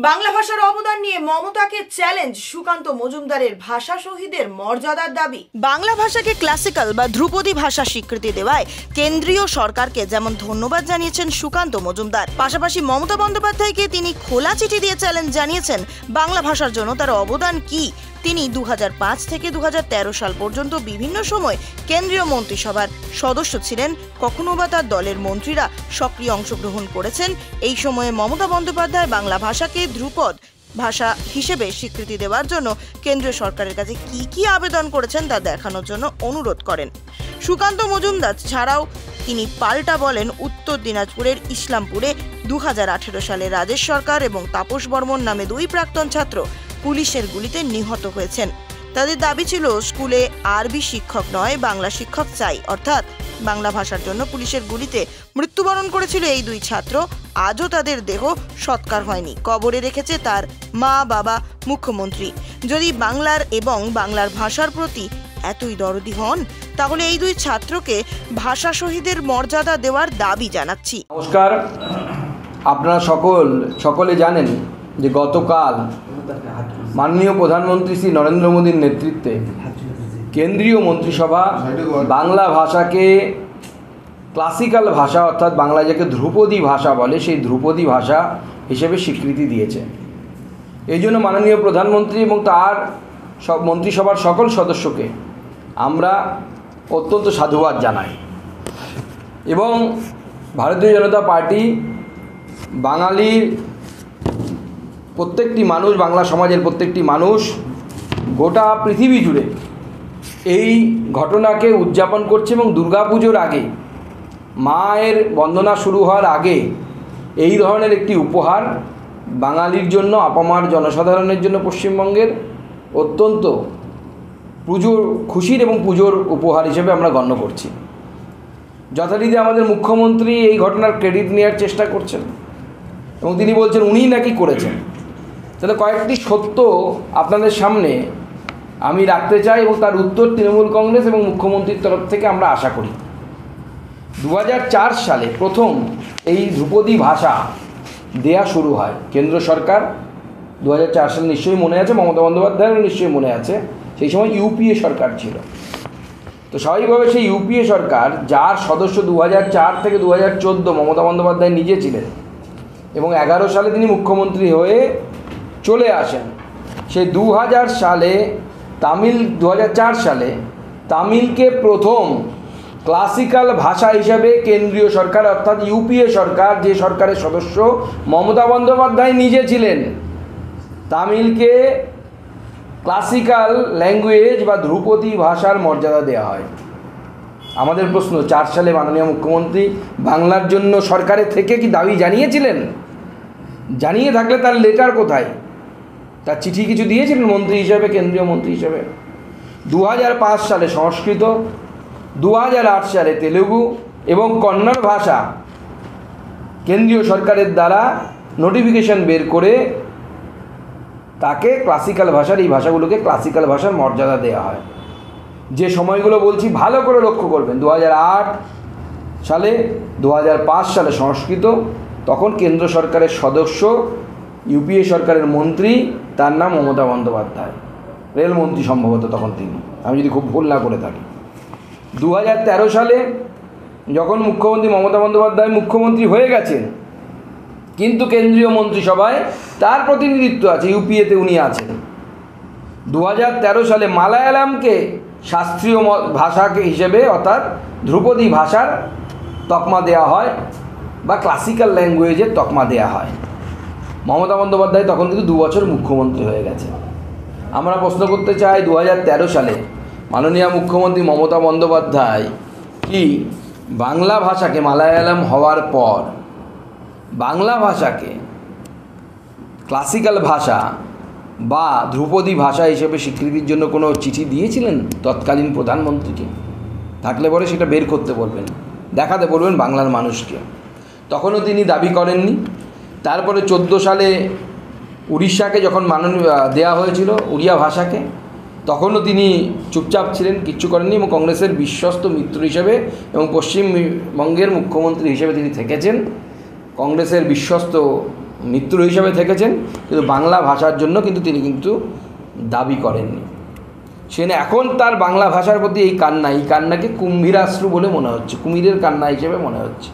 বাংলা ভাষার অবদান নিয়ে মমতাকে চ্যালেঞ্জ সুকান্ত মজুমদারের। ভাষা শহীদের মর্যাদার দাবি। বাংলা ভাষাকে ক্লাসিক্যাল বা ধ্রুপদী ভাষা স্বীকৃতি দেওয়ায় কেন্দ্রীয় সরকারকে যেমন ধন্যবাদ জানিয়েছেন সুকান্ত মজুমদার, পাশাপাশি মমতা বন্দ্যোপাধ্যায়কে তিনি খোলা চিঠি দিয়ে চ্যালেঞ্জ জানিয়েছেন বাংলা ভাষার জন্য তার অবদান কি। তিনি 2005 থেকে 2013 সাল পর্যন্ত বিভিন্ন সময় কেন্দ্রীয় মন্ত্রিসভার সদস্য ছিলেন। কখনো বা তার দলের মন্ত্রীরা সক্রিয় অংশগ্রহণ করেছেন। এই সময়ে মমতা বন্দ্যোপাধ্যায় বাংলা ভাষাকে ধ্রুপদ ভাষা হিসেবে স্বীকৃতি দেওয়ার জন্য কেন্দ্রীয় সরকারের কাছে কি কি আবেদন করেছেন তা দেখানোর জন্য অনুরোধ করেন। সুকান্ত মজুমদার ছাড়াও তিনি পাল্টা বলেন, উত্তর দিনাজপুরের ইসলামপুরে 2018 সালে রাজেশ সরকার এবং তাপস বর্মন নামে দুই প্রাক্তন ছাত্র পুলিশের গুলিতে নিহত হয়েছেন। তাদের দাবি ছিল স্কুলে আরবি শিক্ষক নয়, বাংলা শিক্ষক চাই। অর্থাৎ বাংলা ভাষার জন্য পুলিশের গুলিতে মৃত্যুবরণ করেছিল এই দুই ছাত্র। আজও তাদের দেহ সৎকার হয়নি, কবরে রেখেছে তার মা, বাবা, মুখ্যমন্ত্রী। যদি বাংলার এবং বাংলার ভাষার প্রতি এতই দরদি হন, তাহলে এই দুই ছাত্রকে ভাষা শহীদের মর্যাদা দেওয়ার দাবি জানাচ্ছি। নমস্কার, আপনারা সকলে জানেন যে গতকাল মাননীয় প্রধানমন্ত্রী শ্রী নরেন্দ্র মোদীর নেতৃত্বে কেন্দ্রীয় মন্ত্রিসভা বাংলা ভাষাকে ক্লাসিক্যাল ভাষা অর্থাৎ বাংলা যাকে ধ্রুপদী ভাষা বলে সেই ধ্রুপদী ভাষা হিসেবে স্বীকৃতি দিয়েছে। এই জন্য মাননীয় প্রধানমন্ত্রী এবং তার মন্ত্রিসভার সকল সদস্যকে আমরা অত্যন্ত সাধুবাদ জানাই। এবং ভারতীয় জনতা পার্টি বাঙালির প্রত্যেকটি মানুষ, বাংলা সমাজের প্রত্যেকটি মানুষ গোটা পৃথিবী জুড়ে এই ঘটনাকে উদযাপন করছে এবং দুর্গাপুজোর আগে, মায়ের বন্দনা শুরু হওয়ার আগে এই ধরনের একটি উপহার বাঙালির জন্য, আপামার জনসাধারণের জন্য পশ্চিমবঙ্গের অত্যন্ত পুজোর খুশির এবং পুজোর উপহার হিসেবে আমরা গণ্য করছি। যথারীতি আমাদের মুখ্যমন্ত্রী এই ঘটনার ক্রেডিট নেওয়ার চেষ্টা করছেন এবং তিনি বলছেন উনিই নাকি করেছেন। তাহলে কয়েকটি সত্য আপনাদের সামনে আমি রাখতে চাই এবং তার উত্তর তৃণমূল কংগ্রেস এবং মুখ্যমন্ত্রীর তরফ থেকে আমরা আশা করি। 2004 সালে প্রথম এই ধ্রুপদী ভাষা দেয়া শুরু হয়। কেন্দ্র সরকার 2004 সালে নিশ্চয়ই মনে আছে, মমতা বন্দ্যোপাধ্যায়েরও নিশ্চয়ই মনে আছে, সেই সময় ইউপিএ সরকার ছিল। তো স্বাভাবিকভাবে সেই ইউপিএ সরকার, যার সদস্য 2004 থেকে 2014 মমতা বন্দ্যোপাধ্যায় নিজে ছিলেন এবং 11 সালে তিনি মুখ্যমন্ত্রী হয়ে চলে আসেন, সেই 2004 সালে তামিলকে প্রথম ক্লাসিক্যাল ভাষা হিসাবে কেন্দ্রীয় সরকার অর্থাৎ ইউপিএ সরকার, যে সরকারের সদস্য মমতা বন্দ্যোপাধ্যায় নিজে ছিলেন, তামিলকে ক্লাসিক্যাল ল্যাঙ্গুয়েজ বা ধ্রুপদী ভাষার মর্যাদা দেওয়া হয়। আমাদের প্রশ্ন, 4 সালে মাননীয় মুখ্যমন্ত্রী বাংলার জন্য সরকারের থেকে কি দাবি জানিয়েছিলেন? জানিয়ে থাকলে তার লেটার কোথায়? তার চিঠি কিছু দিয়েছিলেন মন্ত্রী হিসেবে, কেন্দ্রীয় মন্ত্রী হিসেবে? 2005 সালে সংস্কৃত, 2008 সালে তেলুগু এবং কন্নড় ভাষা কেন্দ্রীয় সরকারের দ্বারা নোটিফিকেশন বের করে তাকে ক্লাসিক্যাল ভাষার, এই ভাষাগুলোকে ক্লাসিক্যাল ভাষার মর্যাদা দেওয়া হয়। যে সময়গুলো বলছি ভালো করে লক্ষ্য করবেন, 2008 সালে, 2005 সালে সংস্কৃত, তখন কেন্দ্র সরকারের সদস্য, ইউপিএ সরকারের মন্ত্রী, তার নাম মমতা বন্দ্যোপাধ্যায়, রেলমন্ত্রী সম্ভবত তখন তিনি, আমি যদি খুব ভুল না করে থাকি। 2013 সালে যখন মুখ্যমন্ত্রী মমতা বন্দ্যোপাধ্যায় মুখ্যমন্ত্রী হয়ে গেছেন, কিন্তু কেন্দ্রীয় মন্ত্রিসভায় তার প্রতিনিধিত্ব আছে, ইউপিএতে উনি আছেন। 2013 সালে মালায়ালামকে শাস্ত্রীয় ভাষাকে হিসেবে অর্থাৎ ধ্রুপদী ভাষার তকমা দেওয়া হয় বা ক্লাসিক্যাল ল্যাঙ্গুয়েজের তকমা দেওয়া হয়। মমতা বন্দ্যোপাধ্যায় তখন কিন্তু 2 বছর মুখ্যমন্ত্রী হয়ে গেছে। আমরা প্রশ্ন করতে চাই, 2013 সালে মাননীয় মুখ্যমন্ত্রী মমতা বন্দ্যোপাধ্যায় কি বাংলা ভাষাকে, মালায়ালাম হওয়ার পর বাংলা ভাষাকে ক্লাসিক্যাল ভাষা বা ধ্রুপদী ভাষা হিসেবে স্বীকৃতির জন্য কোনো চিঠি দিয়েছিলেন তৎকালীন প্রধানমন্ত্রীকে? থাকলে পরে সেটা বের করতে বলবেন, দেখাতে বলবেন বাংলার মানুষকে। তখনও তিনি দাবি করেননি। তারপরে 14 সালে উড়িষ্যাকে যখন দেওয়া হয়েছিল উড়িয়া ভাষাকে, তখনও তিনি চুপচাপ ছিলেন, কিচ্ছু করেননি এবং কংগ্রেসের বিশ্বস্ত মিত্র হিসেবে এবং পশ্চিমবঙ্গের মুখ্যমন্ত্রী হিসেবে তিনি থেকেছেন। কংগ্রেসের বিশ্বস্ত মিত্র হিসাবে থেকেছেন, কিন্তু বাংলা ভাষার জন্য কিন্তু তিনি কিন্তু দাবি করেননি। সেখানে এখন তার বাংলা ভাষার প্রতি এই কান্নাকে কুম্ভীরাশ্রু বলে মনে হচ্ছে, কুমিরের কান্না হিসেবে মনে হচ্ছে।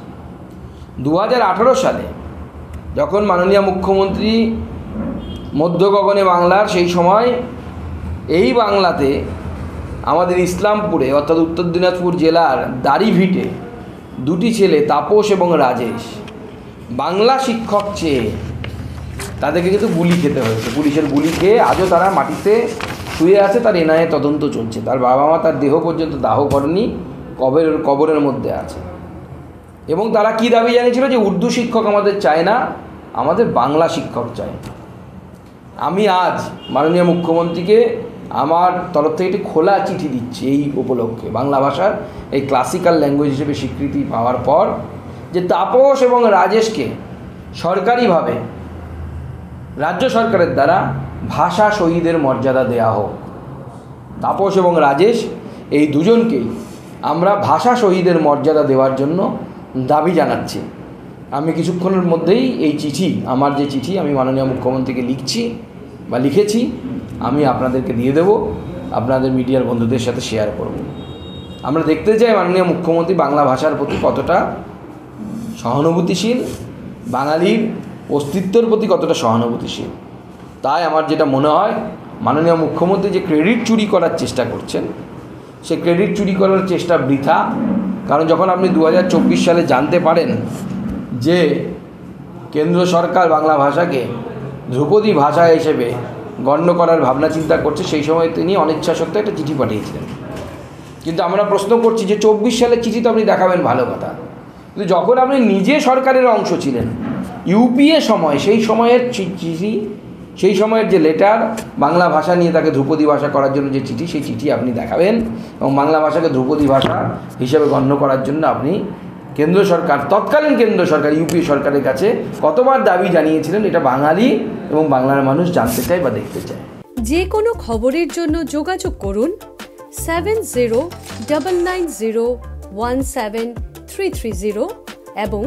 2018 সালে যখন মাননীয় মুখ্যমন্ত্রী মধ্য গগনে বাংলার, সেই সময় এই বাংলাতে আমাদের ইসলামপুরে অর্থাৎ উত্তর দিনাজপুর জেলার দাড়িভিটে দুটি ছেলে তাপস এবং রাজেশ বাংলা শিক্ষক চেয়ে তাদেরকে কিন্তু গুলি খেতে হয়েছে। পুলিশের গুলি খেয়ে আজও তারা মাটিতে শুয়ে আছে, তার এনআইএ তদন্ত চলছে। তার বাবা মা তার দেহ পর্যন্ত দাহ করেনি, কবরের মধ্যে আছে। এবং তারা কি দাবি জানিয়েছিল যে উর্দু শিক্ষক আমাদের চায় না, আমাদের বাংলা শিক্ষক চায়। আমি আজ মাননীয় মুখ্যমন্ত্রীকে আমার তরফ থেকে একটি খোলা চিঠি দিচ্ছি এই উপলক্ষে, বাংলা ভাষার এই ক্লাসিক্যাল ল্যাঙ্গুয়েজ হিসেবে স্বীকৃতি পাওয়ার পর, যে তাপস এবং রাজেশকে সরকারিভাবে রাজ্য সরকারের দ্বারা ভাষা শহীদের মর্যাদা দেয়া হোক। তাপস এবং রাজেশ এই দুজনকেই আমরা ভাষা শহীদের মর্যাদা দেওয়ার জন্য দাবি জানাচ্ছি। আমি কিছুক্ষণের মধ্যেই এই চিঠি, আমার যে চিঠি আমি মাননীয় মুখ্যমন্ত্রীকে লিখেছি, আমি আপনাদেরকে দিয়ে দেব, আপনাদের মিডিয়ার বন্ধুদের সাথে শেয়ার করব। আমরা দেখতে চাই মাননীয় মুখ্যমন্ত্রী বাংলা ভাষার প্রতি কতটা সহানুভূতিশীল, বাঙালির অস্তিত্বের প্রতি কতটা সহানুভূতিশীল। তাই আমার যেটা মনে হয়, মাননীয় মুখ্যমন্ত্রী যে ক্রেডিট চুরি করার চেষ্টা করছেন, সে ক্রেডিট চুরি করার চেষ্টা বৃথা। কারণ যখন আপনি 2024 সালে জানতে পারেন যে কেন্দ্র সরকার বাংলা ভাষাকে ধ্রুপদী ভাষা হিসেবে গণ্য করার ভাবনা চিন্তা করছে, সেই সময় তিনি অনিচ্ছা সত্ত্বেও একটা চিঠি পাঠিয়েছিলেন। কিন্তু আমরা প্রশ্ন করছি যে 24 সালের চিঠি তো আপনি দেখাবেন, ভালো কথা, কিন্তু যখন আপনি নিজে সরকারের অংশ ছিলেন, ইউপিএ সময়, সেই সময়ের চিঠি, সেই সময়ের যে লেটার, বাংলা ভাষা নিয়ে তাকে ধ্রুপদী ভাষা করার জন্য যে চিঠি, সেই চিঠি আপনি দেখাবেন এবং বাংলা ভাষাকে ধ্রুপদী ভাষা হিসেবে গণ্য করার জন্য আপনি কেন্দ্র সরকার, তৎকালীন কেন্দ্র সরকার ইউপি সরকারের কাছে কতবার দাবি জানিয়েছিলেন, এটা বাঙালি এবং বাংলার মানুষ জানতে চায় বা দেখতে চায়। যে কোনো খবরের জন্য যোগাযোগ করুন 7099017330 এবং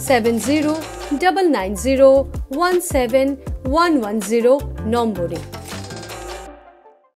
7099017110 নম্বরে।